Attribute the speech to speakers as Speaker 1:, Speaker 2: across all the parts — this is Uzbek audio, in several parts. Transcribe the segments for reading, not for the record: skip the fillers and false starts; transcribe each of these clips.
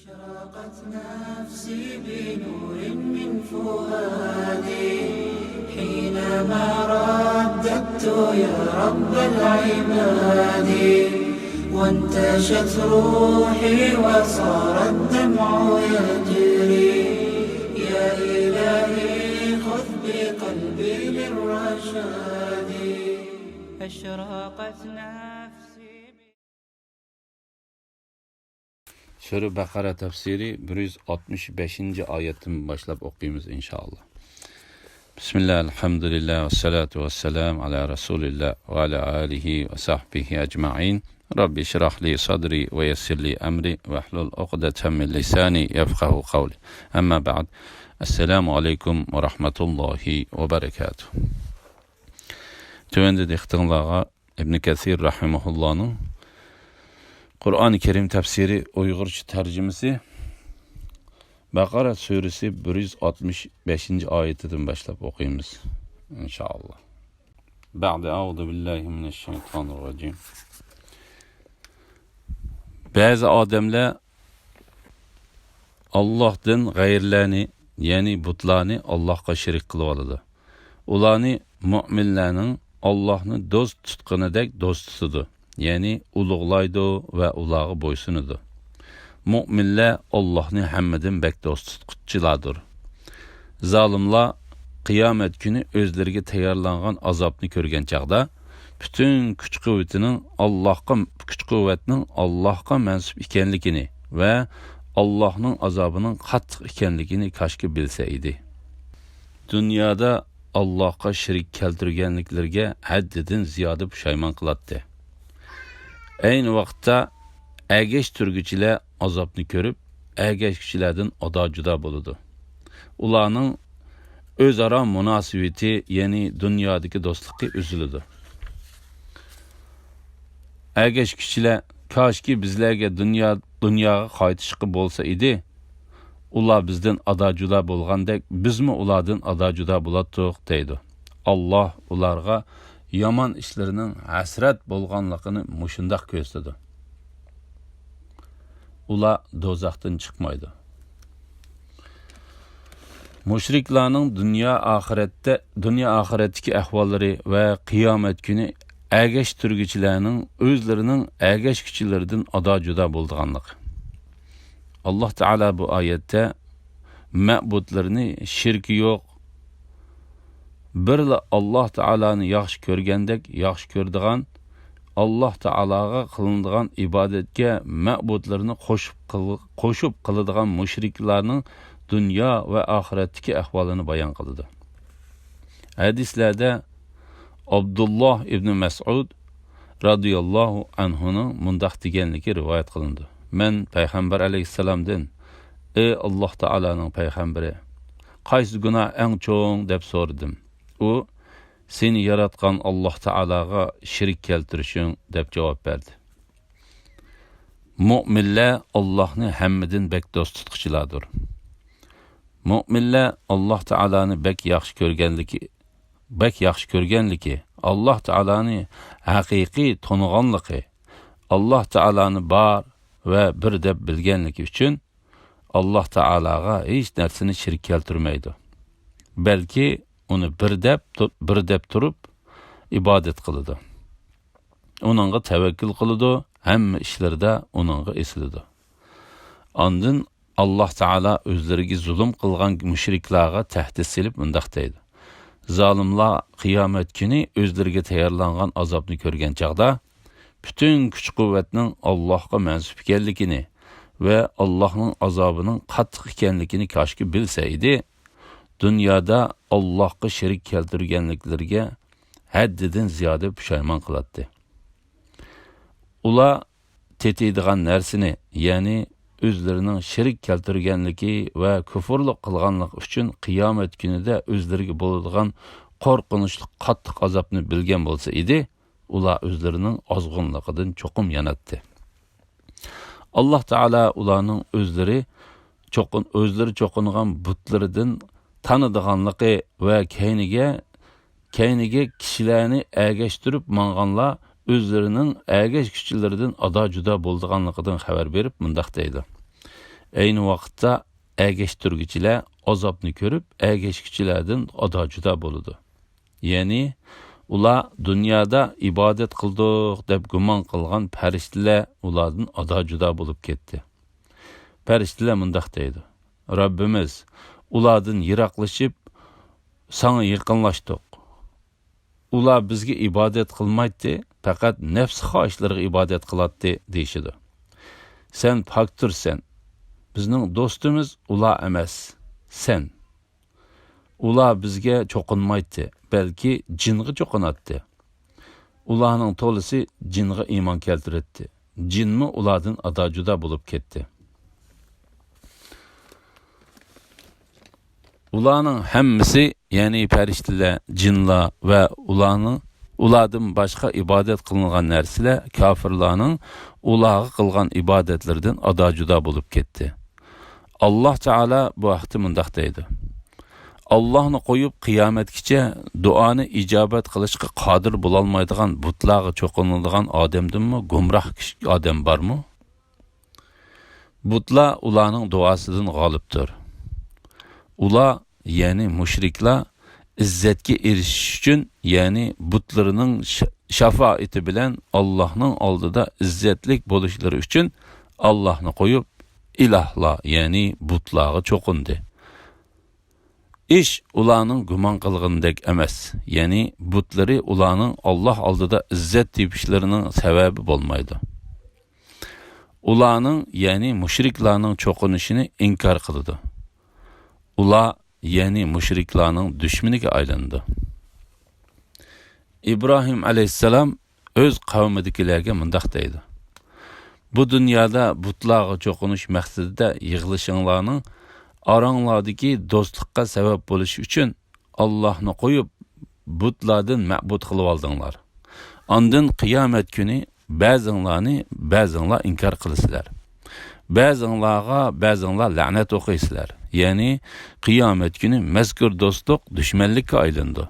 Speaker 1: أشرقت نفسي بنور من فؤادي حينما رددت يا رب العباد وانتشت روحي وصار الدمع يجري يا إلهي خذ بقلبي للرشاد أشرقت نفسي
Speaker 2: Sura Baqara tafsiri 165. ayetten başlap okuyumuz inşallah. Bismillah, elhamdülillah, ve salatu ve selam ala Resulillah ve ala alihi ve sahbihi ecma'in. Rabbi şirah li sadri ve yessir li emri ve hlul uqdeten min lisani yefkahu kavli. Amma ba'd. Esselamu aleyküm ve rahmetullahi ve berekatuhu. Tövende diktinlağa İbn-i Kethir rahimahullah'ın Kur'an-ı Kerim tefsiri Uygurca tercümesi Bakara suresi 165. ayetinden başlayıp okuyumuz inşallah. Ba'de a'udhu billahi mineşşeytanirracim. Bazı adamlar Allah'tan gayrlerini yani butlarını Allah'a şerik kılıp aladı. Ularni müminlerin Allah'ını dost tutqanidek dost tutudu. Yani ulug'laydi ve ulağı boysunudu. Müminler Allah'ını hammadan bek dost tutquchilardir. Zalimlar qiyomat günü özleriga tayyorlangan azobni ko'rgan chaqda bütün kuch-quvvatining Allohga mansub ekanligini va Allohning azobining qattiq ekanligini kashki bilsa edi. Dunyoda Allohga shirik keltirganliklarga haddidan ziyoda pushaymon qiladi. Aynı vaqtda ägeş türgüçiler azabını görüp ägeşçilerden juda boludu. Ularning özara münasibeti yani dünyadaki dostluqi üzülüdü. Ägeşçiler kaşki bizlerge dunyoga qaytishqi bolsa idi. Ular bizden juda bolgandek bizmi ulardan juda bolatdiq deydi. Allah ularga yaman işlerinin hasret bolganlıqını muşundaq göstərdi. Ular dozaqdan çıkmaydı. Müşriklarning dünya ahiretdeki ahvalları ve kıyamet günü ägeş türgüçilerinin özlerinin ägeş küçülerden juda bolduğanlık. Allah Teala bu ayette ma'budlarını şirki yok, birla Allah Teala'nı yaxşı görgəndək, yaxşı gördüğən, Allah Teala'ga qılındığan ibadetke ma'budlarını qoşup qılıdığan müşriklarının dünya ve ahiretteki ahvalını bayan qılıdı. Hadislerde Abdullah ibn Mas'ud radıyallahu anh'unun mundaq deganligi rivayet qılındı. Men Peygamber aleyhisselamdan, ey Allah Teala'nın peygamberi, qaysi günah eng çoğun deb sordum. O, seni yaratkan Allah Teala'ga şirik keltirişin deb cevap verdi. Müminler Allah'ını hammadan bek dost tutquchilardir. Müminler Allah Teala'nı bek yaxshi ko'rganligi, Allah Teala'nı haqiqiy tanıganligi, Allah Teala'nı bar ve bir deb bilganligi uchun Allah Teala'ga hech narsani şirik keltirmaydi. Belki onu bir deb turup ibadet kılıdı. Onunla tevekkül kılıdı, hem işlerde onunla esilidi. Andın Allah Teala özlerine zulüm kılgan müşriklerine tehdit silip mundaq deydi. Zalimlar kıyamet günü özlerine tayyorlangan azabını görgen çağda, bütün güç kuvvetinin Allah'a mensup ekanligini ve Allah'ın azabının qattiq ekanligini kaşki bilseydi, dünyada Allah'a şerik keltirgenliklerge haddidan ziyoda pushaymon qiladi. Ular tetiydigan narsini, yani özlerinin şerik keltirgenligi ve küfürlük qilganlik uchun qiyomat günüde özleriga bo'ladigan qo'rqinchli qattiq azobni bilgan bo'lsa edi, ular özlerinin azg'inligidan cho'qim yanatdi. Allah Teala ularning özleri cho'qingan butlaridan tanıdığanlıqı ve keyniga kişilerini ägeştirip manğanlar özlerinin ägeş kişilerden juda bolduğanlıqıdan xabar berip mundaq deydi. Ayni vaqtda ergashtirguchilar azobni ko'rib, ergashguchilardan juda bo'ladi. Ya'ni ular dunyoda ibodat qildik deb gumon qilgan farishtalar ulardan juda bo'lib ketdi. Farishtalar mundaq deydi: Rabbimiz, ulardan yiroqlashib, sana yaqinlashdik. Ular bizga ibodat qilmaydi, faqat nafs xohishlariga ibodat qiladi deyishidi. Sen poktursan. Bizning do'stimiz ular emas, sen. Ular bizga cho'qinmaydi, balki jinga cho'qinadi. Ularning to'lisi jinga iymon keltirdi. Jinmi ulardan juda bo'lib ketdi. Ularning hammasi, ya'ni farishtalar, jinlar va ulardan boshqa ibodat qilingan narsalar kofirlarning ularga qilgan ibodatlardan juda bo'lib ketdi. Allah Teala bu vaqtda mundaq deydi: Allah'ni qo'yib qiyomatgacha duoni ijobat qilishga qodir bo'lolmaydigan butlarga cho'qinadigan odamdinmi gumroh odam bormi? Butlar ularning duosidan g'olibdir. Ular, ya'ni mushriklar, izzatga erishish uchun, ya'ni butlarining shafoati bilan Allohning oldida izzatlik bo'lishlari uchun Allohni qo'yib ilahlar, ya'ni butlarga cho'qindi. Ish ularning gumon qilgandek emas, ya'ni butlari ularning Alloh oldida izzat tepishlarining sababi bo'lmaydi. Ularning, ya'ni mushriklarning cho'qinishini inkor qildi. Ular, ya'ni mushriklarning dushmaniga aylandi. İbrahim alayhissalom o'z qavmidagilarga mundaq deydi: Bu dunyoda butlarga cho'qinish maqsadida yig'ilishinglarning oranglardagi do'stlikqa sabab bo'lish uchun Allohni qo'yib butlardan ma'bud qilib oldinglar. Ondan qiyomat kuni ba'zinglar inkor qilasizlar. Ba'zinglar la'nat o'qiysizlar. Ya'ni qiyomat kuni mazkur do'stlik dushmanlikka aylandi.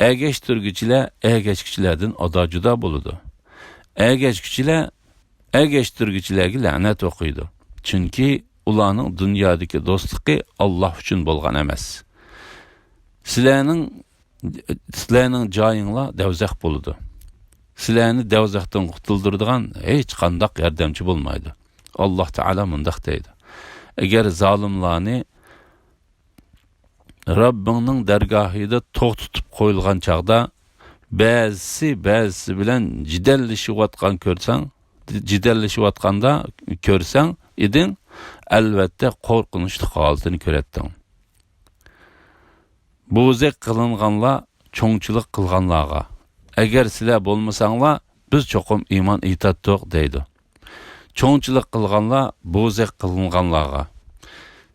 Speaker 2: Ergashtirguchilardan juda bo'ladi. Ergashtirguchilarga la'nat o'qiydi. Chunki ularning dunyodagi do'stligi Alloh uchun bo'lgan emas. Sizlarning joyinglar davzax bo'ladi. Sizlarni davzaxdan qutuldiradigan hech qanday yordamchi bo'lmaydi. Alloh Taala mundaq deydi: Agar zolimlarni Rabbingning dargohida to'xtatib qo'yilgan chaqda ba'zisi bilan jidallashayotganda ko'rsang eding, albatta qo'rqinchli holatini ko'ratding. Bo'zak qilinganlar cho'ngchilik qilganlarga, agar sizlar bo'lmasanglar, biz cho'qim iymon etatdiq deydi. Cho'ngchilik qilganlar bo'zak qilinganlarga,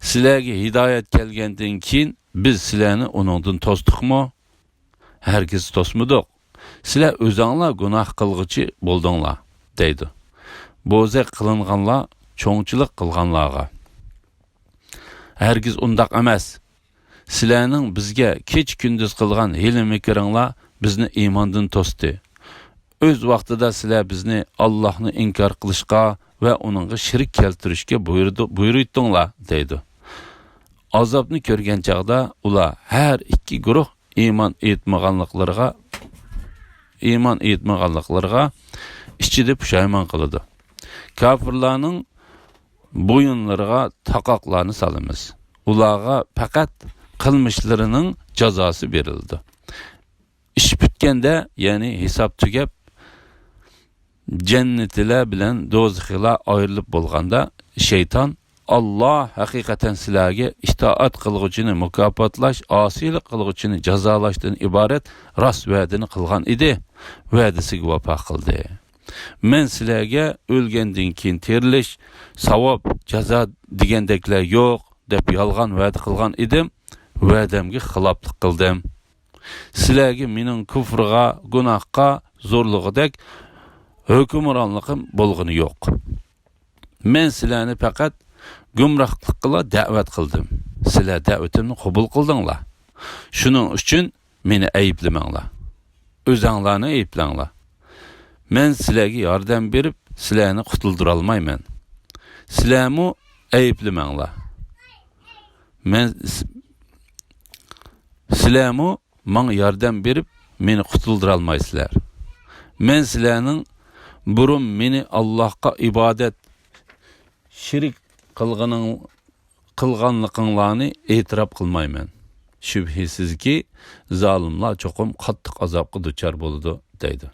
Speaker 2: sizlarga hidoyat kelgandan keyin biz sizlarni uningdan to'sdiqmi? Hargiz to'smadik. Sizlar o'zinglar gunoh qilg'ichi bo'ldinglar deydi. Bo'zak qilinganlar cho'ngchilik qilganlarga, hargiz undaq emas. Sizlarning bizga kech kunduz qilgan hiyla-mikringlar bizni iymondan to'sdi. O'z vaqtida sizlar bizni Allohni inkor qilishga va uningga shirk keltirishga buyurdinglar deydi. Azobni ko'rgan chaqda ular har ikki guruh iymon etmaganliklariga ichida pushaymon qiladi. Kafirlarning bo'yinlariga taqoqlarni solamiz. Ularga faqat qilmishlarining jazosi berildi. Ish bitganda, ya'ni hisob tugab, jannatlar bilan do'zaxlar ayrilib bo'lganda, shayton Allah haqiqatan sizlarga itoat qilguvchini mukofotlash, osiylik qilguvchini jazolashdan iborat rost va'dani qilgan edi. Va'dasiga vafo qildi. Men sizlarga o'lgandan keyin terilish, savob, jazo degandeklar yo'q deb yolg'on va'da qilgan edim. Va'damga xiloflik qildim. Sizlarga mening kufrga, gunohga, zo'rlig'idek hukmronligim bo'lg'ini yo'q. Men sizlarni faqat gumrohlikqa da'vat qildim. Sizlar da'vatimni qabul qildinglar. Shuning uchun meni ayblamanglar. O'zinglarni ayblanglar. Men sizlarga yordam berib, sizlarni qutuldira olmayman. Sizlarmi ayıplamanglar. Men sizlarmu manga yordam berib meni qutuldira olmaysizlar. Men sizlarning burun meni Allohga ibodat shirik qilganliklarini e'tirof qilmayman. Shubhisizki zolimlar cho'qim qattiq azobga duchor bo'ladi deydi.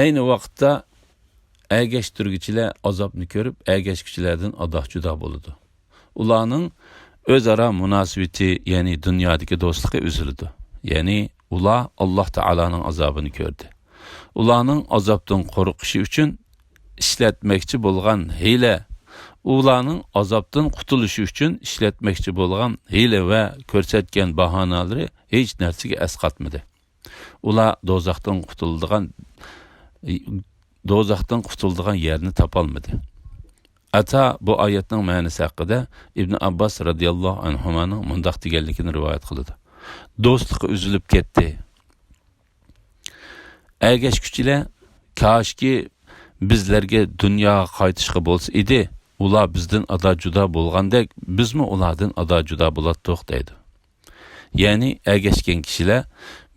Speaker 2: Ayni vaqtda agashtirgichilar azobni ko'rib, agashguchilardan adoq judo bo'ladi. Ularning o'zaro munosabati, ya'ni dunyodagi do'stligi uzildi. Ya'ni ular Alloh taolaning azobini ko'rdi. Ularning azobdan qo'rqishi uchun ishlatmoqchi bo'lgan hiyla, ularning azobdan qutulishi uchun ishlatmoqchi bo'lgan hiyla va ko'rsatgan bahonalari hech narsaga asqatmadi. Ular do'zaxdan qutuldigan yerni topolmadi. Ata bu oyatning ma'nosi haqida Ibn Abbas radhiyallohu anhuning mundaq deganligini rivoyat qiladi. Do'stlik uzilib ketdi. Agashkuchilar koshki bizlarga dunyoga qaytishga bo'lsa edi, ular bizdan ado judo bo'lgandek, bizmi ulardan ado judo bo'latdik deydi. Ya'ni agashgan kishilar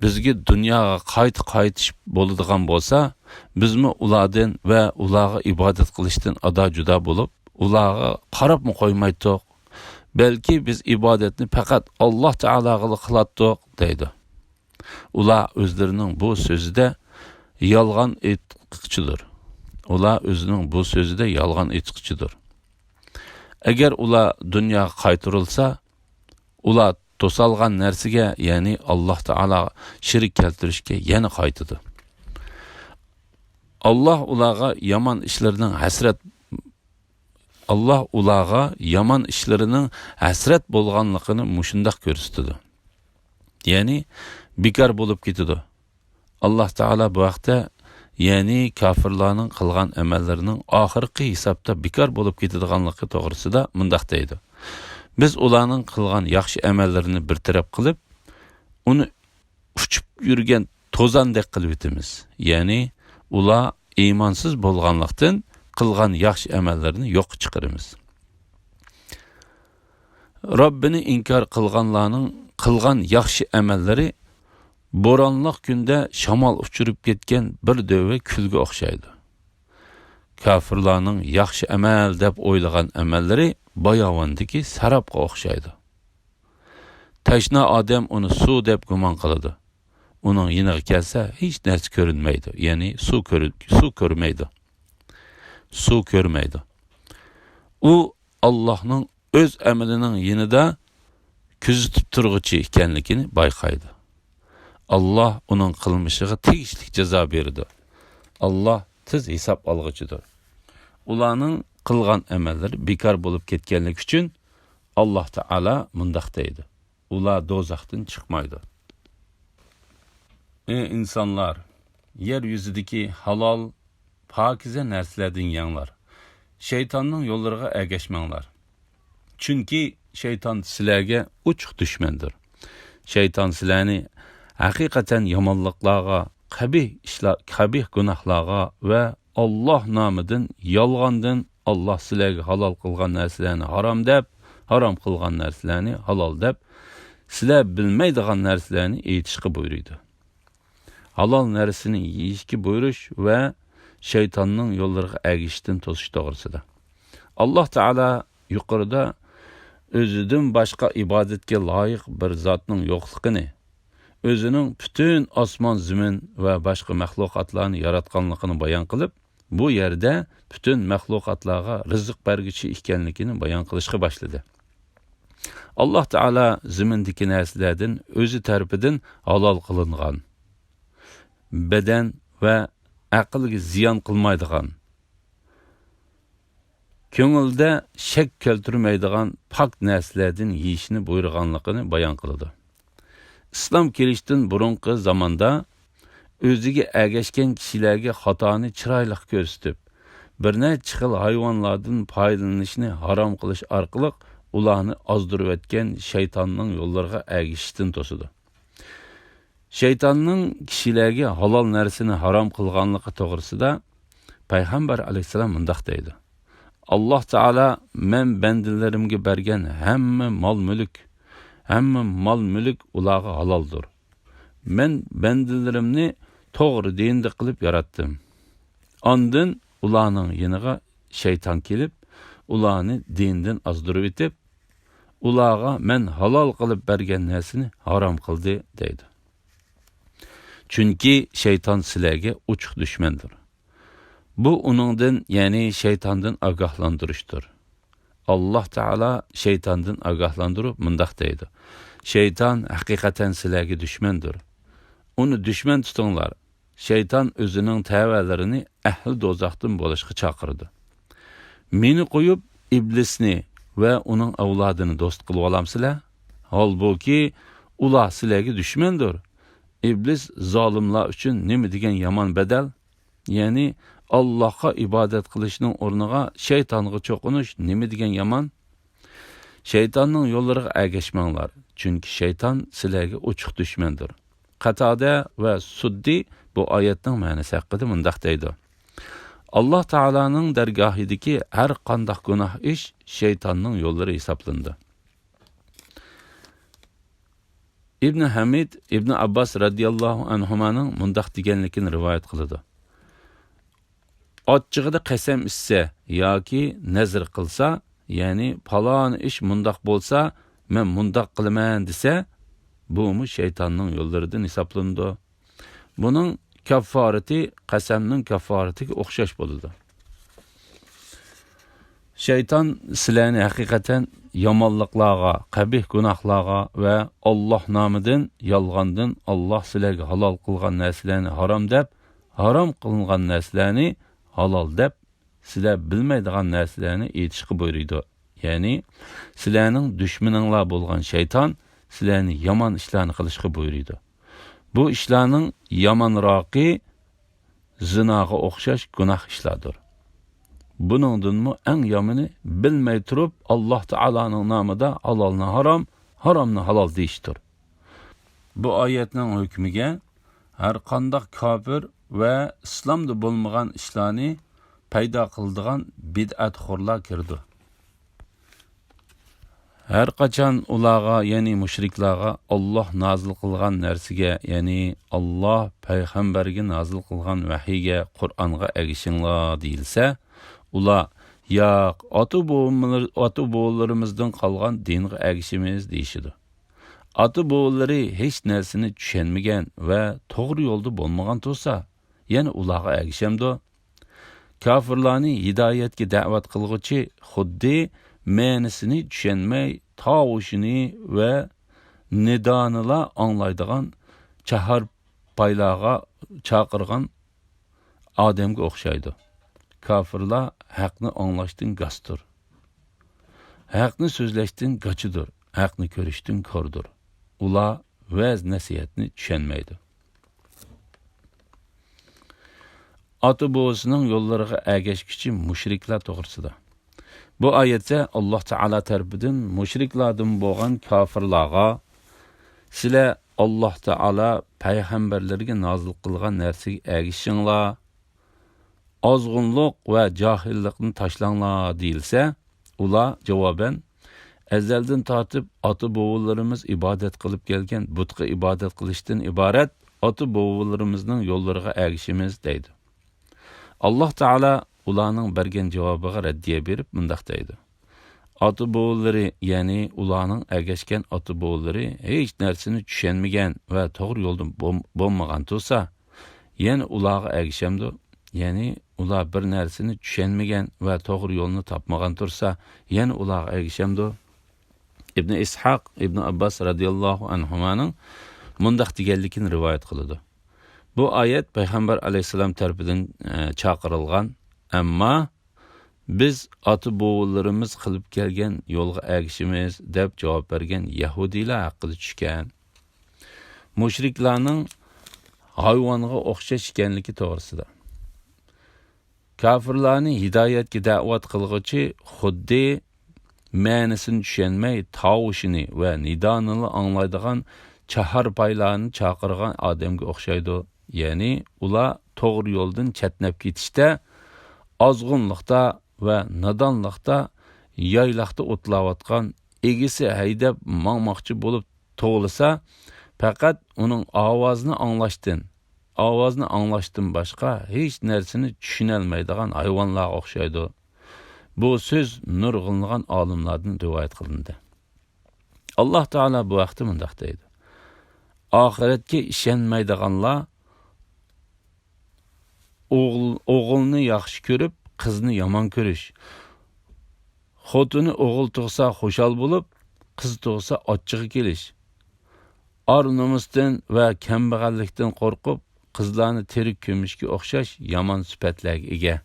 Speaker 2: bizga dunyoga qaytish bo'ladigan bo'lsa, bizmi ulardan va ularga ibodat qilishdan ado judo bo'lib, ularga qarabmi qo'ymaydik. Balki biz ibodatni faqat Alloh taolaga qilatdik deydi. Ular o'zlarining bu so'zida yolg'on aytqichidir. Agar ular dunyoga qaytarilsa, ular to'salgan narsaga, ya'ni Alloh taolo shirik keltirishga yana qaytadi. Allah ularga yaman ishlarining hasrat bo'lganligini mushundaq ko'rsatdi. Ya'ni bekor bo'lib ketadi. Alloh taolo bu vaqtda, ya'ni kofirlarning qilgan amallarining oxirgi hisobda bekor bo'lib ketadiganligi to'g'risida mundaq deydi. Biz ularning qilgan yaxshi amallarini bir taraf qilib, uni uchib yurgan to'zandek qilib o'tamiz. Ya'ni ular iymonsiz bo'lganlikdan qilgan yaxshi amallarini yo'q chiqaramiz. Robbini inkor qilganlarning qilgan yaxshi amallari bo'ronliq kunda shamol uchirib ketgan bir döve kulga o'xshaydi. Kafirlarning yaxshi amal deb o'ylagan amallari bayovandagi sarabga o'xshaydi. Tashna odam uni suv deb gumon qiladi. Uning yiniga kelsa hech narsa ko'rinmaydi, ya'ni suv ko'rmaydi. U Allohning o'z amalining yinida kuzatib turg'ichi ekanligini bayqaydi. Allah uning qilmishiga tegishli jazo berdi. Allah tez hisob olg'ichidir. Ularning qilgan amallari bekor bo'lib ketganligi uchun Alloh taolo mundaq deydi. Ular do'zaxdan chiqmaydi. Ey insonlar, yer yuzidagi halol, pokiza narsalardan yanglar. Shaytonning yo'llariga ergashmanglar. Chunki shayton sizlarga uchuq dushmandir. Shayton sizlarni haqiqatan yomonliklarga, qabih gunohlarga va Alloh nomidan yolg'ondan Alloh sizlarga halol qilgan narsalarni harom qilgan narsalarni halol deb, sizlar bilmaydigan narsalarni aytishga buyurdi. Halol narsani yeyishga buyurish va shaytonning yo'llariga ergashishdan to'sish to'g'risida. Alloh taolo yuqorida o'zidan boshqa ibodatga loyiq bir zotning yo'qligini, o'zining butun osmon, zamin va boshqa mahluqotlarni yaratganligini bayon qilib, bu yerda butun mahluqotlarga rizq berguchi ekanligini bayon qilishga boshladi. Alloh taolo zamindagi narsalardan o'zi tarafidan halol qilingan, badan va aqlga ziyon qilmaydigan, ko'ngilda shak keltirmaydigan pok narsalardan yeyishni buyurganligini bayon qildi. Islom kelishdan burungi zamonda o'ziga ergashgan kishilarga xatoni chiroyli ko'rsatib, bir necha xil hayvonlardan foydalanishni harom qilish orqali ularni ozdirib o'tgan shaytonning yo'llariga ergashishdan to'sidi. Shaytonning kishilarga halol narsani harom qilganligi to'g'risida payg'ambar alayhisalom mundaq deydi. Alloh taolo men bandalarimga bergan hamma mol-mulk ularga haloldir. Men bandalarimni to'g'ri dinda qilib yaratdim. Ondan ularning yeniga shayton kelib, ularni dindan ozdirib etib, ularga men halol qilib bergan narsani harom qildi deydi. Chunki shayton sizlarga uchuq dushmandir. Bu uningdan, ya'ni shaytondan ogohlantirishdir. Alloh taolo shaytondan ogohlantirib mundaq deydi: Shayton haqiqatan sizlarga dushmandir. Uni dushman tutinglar. Shayton o'zining ta'valarini ahli do'zaxdan bo'lishga chaqirdi. Meni qo'yib iblisni va uning avlodini do'st qilib olamsizlar? Holbuki ular sizlarga dushmandir. İblis zolimlar uchun nima degan yomon badal? Ya'ni Allohga ibodat qilishning o'rniga shaytonga cho'qinish nima degan yomon? Shaytonning yo'llariga ergashmanglar, chunki shayton sizlarga ochiq dushmandir. Qatada va Suddi bu oyatning ma'nosi haqida mundaq deydi: Alloh taolaning dargohidagi har qanday gunoh ish shaytonning yo'llari hisoblandi. İbn Hamid İbn Abbas radiyallohu anhumaning mundaq deganligini rivoyat qiladi. Ochchig'ida qasam ichsa yoki nazr qilsa, ya'ni falon ish mundaq bo'lsa, men mundaq qilaman desa, bu shaytonning yo'llaridan hisoblandi. Buning kafforati qasamning kafforatiga o'xshash bo'ladi. Shayton sizlarni haqiqatan yomonliklarga, qabih gunohlarga va Alloh nomidan yolg'ondan Alloh sizlarga halol qilgan narsalarni harom qilingan narsalarni halol deb, sizlar bilmaydigan narsalarni aytishga buyurdi. Ya'ni sizlarning dushmaninglar bo'lgan shayton sizlarni yomon ishlarni qilishga buyurdi. Bu ishlarning yomonroqi zinoga o'xshash gunoh ishlardir. Buningdanmi eng yomoni bilmay turib Alloh taolaning nomida halolni harom, haromni halol deyishdir. Bu oyatning hukmiga har qanday kofir va islomda bo'lmagan ishlarni paydo qiladigan bid'atxo'rlar kirdi. Har qachon ularga, ya'ni mushriklarga Alloh nozil qilgan narsaga, ya'ni Alloh payg'ambarga nozil qilgan vahiyga, Qur'onga ergishinglar deyilsa, ular yo'q, ota-bobolarimizdan qolgan dinga ergishimiz deyishidi. Ota-bobolari hech narsani tushunmagan va to'g'ri yo'lda bo'lmagan bo'lsa, yana ularga ergishamdi. Kafirlarni hidoyatga da'vat qilguvchi xuddi ma'nosini tushunmay tovushini va nidonilar anglaydigan chahar paylarga chaqirgan odamga o'xshaydi. Kafirlar haqni anglashdan gastur. Haqni so'zlashdan gachidir. Haqni ko'rishdan ko'rdir. Ular vaz nasihatni tushunmaydi. Ota-bobosining yo'llariga ergashguchi mushriklar to'g'risida. Bu oyatda Alloh taolo tarafidan mushriklardan bo'lgan kofirlarga sizlar Alloh taolo payg'ambarlarga nozil qilgan narsaga ergishinglar, ozg'unlik va johillikni tashlanglar deyilsa, ular javoban azaldan tortib ota-bobolarimiz ibodat qilib kelgan butga ibodat qilishdan iborat ota-bobolarimizning yo'llariga ergishimiz deydi. Alloh taolo ularning bergan javobiga raddiya berib mundaq deydi: Ota-bobolari, ya'ni ularning ergashgan ota-bobolari hech narsani tushunmagan va to'g'ri yo'lda bo'lmagan bo'lsa, yana ularga ergishamdi. Ya'ni ular bir narsani tushunmagan va to'g'ri yo'lni topmagan tursa, yana ularga ergishamdi. İbn Ishaq İbn Abbas radiyallohu anhumaning mundaq deganligini rivoyat qiladi. Bu oyat payg'ambar alayhisalom tarafidan chaqirilgan, ammo biz ota-bobolarimiz qilib kelgan yo'lga ergishimiz deb javob bergan yahudiylar haqida tushgan. Mushriklarning hayvonga o'xshash ekanligi to'g'risida. Kafirlarni hidoyatga da'vat qilguvchi xuddi ma'nosini tushunmay tovushini va nidonini anglaydigan chahar paylarni chaqirgan odamga o'xshaydi. Ya'ni ular to'g'ri yo'ldan chatnab ketishda, ozg'unlikda va nodonlikda yaylaqda o'tlayotgan egisi haydab mangmoqchi bo'lib to'g'lisa, faqat uning ovozini anglashdan boshqa hech narsani tushunolmaydigan hayvonlarga o'xshaydi. Bu so'z nurg'unlagan olimlardan rivoyat qilindi. Alloh taolo bu vaqtda mundaq deydi: oxiratga ishonmaydiganlar o'g'ilni yaxshi ko'rib, qizni yomon ko'rish, xotini o'g'il tug'sa xushal bo'lib, qiz tug'sa ochchig'i kelish, nomusdan va kambag'allikdan qo'rqib, qizlarni terik ko'mishga o'xshash yomon sifatlarga ega.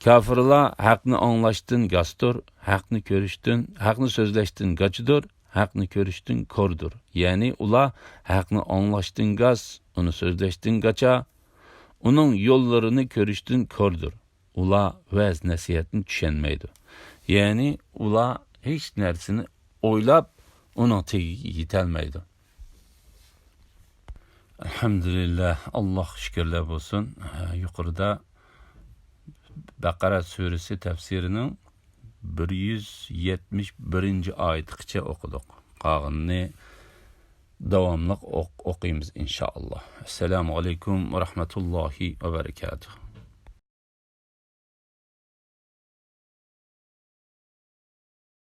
Speaker 2: Kafirlar haqni anglashdan gastur, haqni so'zlashdan gachidur, haqni ko'rishdan ko'rdur. Ya'ni ular haqni anglashdan gas, uni so'zlashdan gacha, uning yo'llarini ko'rishdan ko'rdur. Ular va'z nasihatni tushunmaydi. Ya'ni ular hech narsani o'ylab, uning tagiga yetolmaydi. Alhamdulillah, Alloh shukrlar bo'lsin. Yuqorida Baqara surasi tafsirining 171-oyatigacha o'qidik. Qolganini davomli o'qiymiz inshaalloh. Assalomu alaykum va rahmatullohi va barakatuh.